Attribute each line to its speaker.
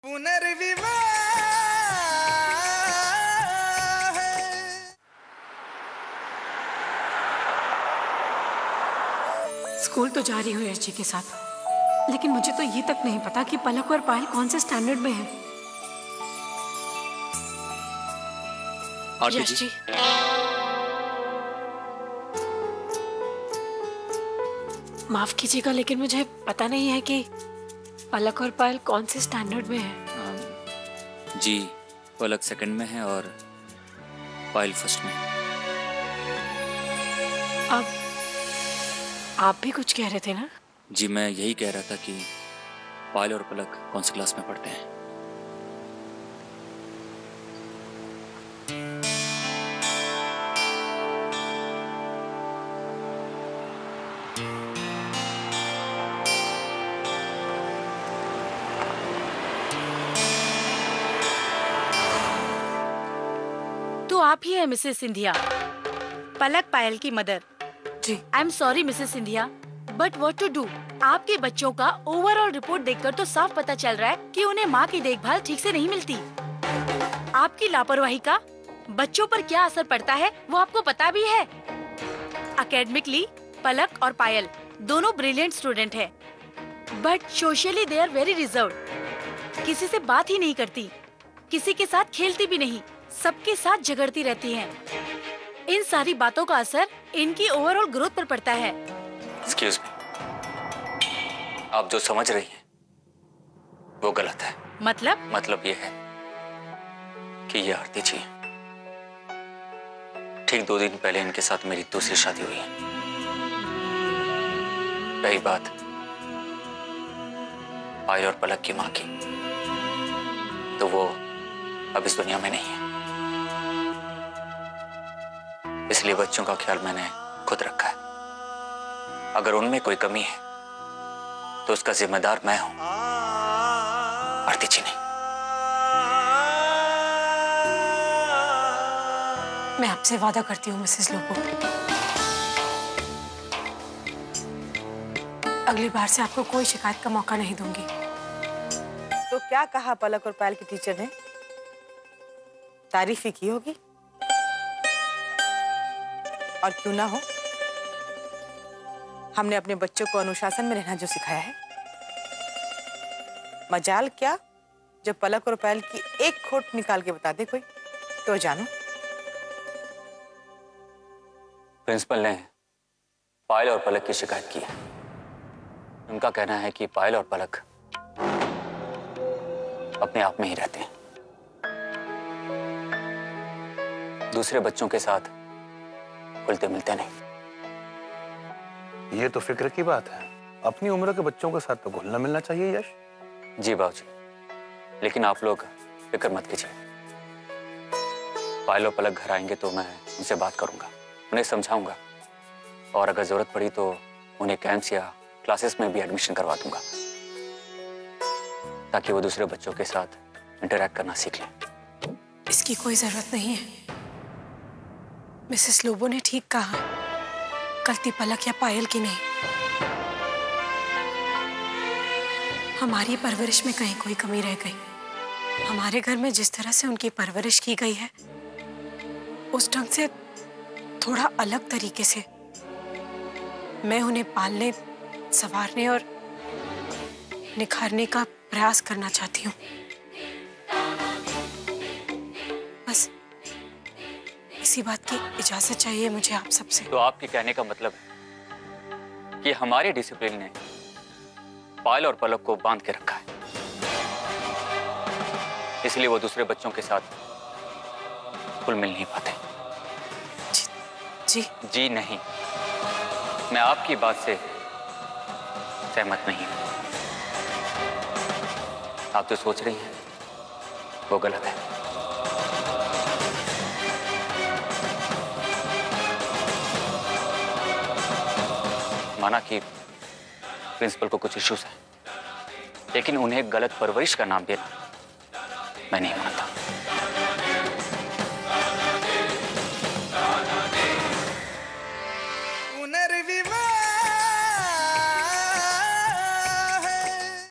Speaker 1: पुनर्विवाह।
Speaker 2: स्कूल तो जा रही हूँ यश जी के साथ, लेकिन मुझे तो ये तक नहीं पता कि पलक और पायल कौन से स्टैंडर्ड में हैं। यश जी, माफ कीजिएगा, लेकिन मुझे पता नहीं है कि पलक और पायल कौन से स्टैंडर्ड में हैं।
Speaker 3: जी, पलक सेकंड में है और पायल फर्स्ट में।
Speaker 2: अब आप भी कुछ कह रहे थे ना?
Speaker 3: जी, मैं यही कह रहा था कि पायल और पलक कौन सी क्लास में पढ़ते हैं।
Speaker 4: तो आप ही हैं मिसेस सिंधिया, पलक पायल की मदर।
Speaker 2: जी।
Speaker 4: I am sorry Mrs Scindia, but what to do. आपके बच्चों का ओवरऑल रिपोर्ट देखकर तो साफ पता चल रहा है कि उन्हें माँ की देखभाल ठीक से नहीं मिलती। आपकी लापरवाही का बच्चों पर क्या असर पड़ता है वो आपको पता भी है। एकेडमिकली पलक और पायल दोनों ब्रिलियंट स्टूडेंट हैं, but socially they are very reserved. किसी से बात ही नहीं करती, किसी के साथ खेलती भी नहीं, सबके साथ झगड़ती रहती हैं। इन सारी बातों का असर इनकी ओवरऑल ग्रोथ पर पड़ता है।
Speaker 3: एक्सक्यूज मी, आप जो समझ रही हैं वो गलत है। मतलब ये है कि ये आरती जी, ठीक 2 दिन पहले इनके साथ मेरी दूसरी शादी हुई है। रही बात पायल और पलक की माँ की, तो वो अब इस दुनिया में नहीं है, इसलिए बच्चों का ख्याल मैंने खुद रखा है। अगर उनमें कोई कमी है तो उसका जिम्मेदार मैं हूं, आरती जी नहीं।
Speaker 2: मैं आपसे वादा करती हूँ मिसेस लोबो, अगली बार से आपको कोई शिकायत का मौका नहीं दूंगी।
Speaker 5: तो क्या कहा पलक और पायल की टीचर ने? तारीफ ही की होगी, और क्यों ना हो, हमने अपने बच्चों को अनुशासन में रहना जो सिखाया है। मजाल क्या जब पलक और पायल की एक खोट निकाल के बता दे कोई, तो जानो।
Speaker 3: प्रिंसिपल ने पायल और पलक की शिकायत की है। उनका कहना है कि पायल और पलक अपने आप में ही रहते हैं, दूसरे बच्चों के साथ खुलते मिलते नहीं।
Speaker 6: ये तो फिक्र की बात है, अपनी उम्र के बच्चों के साथ तो घुलना मिलना चाहिए यश।
Speaker 3: जी बाबूजी, लेकिन आप लोग फिक्र मत कीजिए। पायल और पलक घर आएंगे तो मैं उनसे बात करूंगा, उन्हें समझाऊंगा, और अगर जरूरत पड़ी तो उन्हें कैंप्स या क्लासेस में भी एडमिशन करवा दूंगा, ताकि वो दूसरे बच्चों के साथ इंटरैक्ट करना सीख लें।
Speaker 2: इसकी कोई जरूरत नहीं है। मिसेस लोबो ने ठीक कहा, गलती पलक या पायल की नहीं। हमारी परवरिश में कहीं कोई कमी रह गई। हमारे घर में जिस तरह से उनकी परवरिश की गई है, उस ढंग से थोड़ा अलग तरीके से मैं उन्हें पालने, संवारने और निखारने का प्रयास करना चाहती हूँ। बस इसी बात की इजाजत चाहिए मुझे आप सबसे।
Speaker 3: तो आपके कहने का मतलब है कि हमारे डिसिप्लिन ने पायल और पलक को बांध के रखा है, इसलिए वो दूसरे बच्चों के साथ घुल मिल नहीं पाते।
Speaker 2: जी
Speaker 3: जी नहीं, मैं आपकी बात से सहमत नहीं हूं। आप जो सोच रही हैं वो गलत है। माना कि प्रिंसिपल को कुछ इश्यूज हैं, लेकिन उन्हें गलत परवरिश का नाम देना मैं नहीं मानता।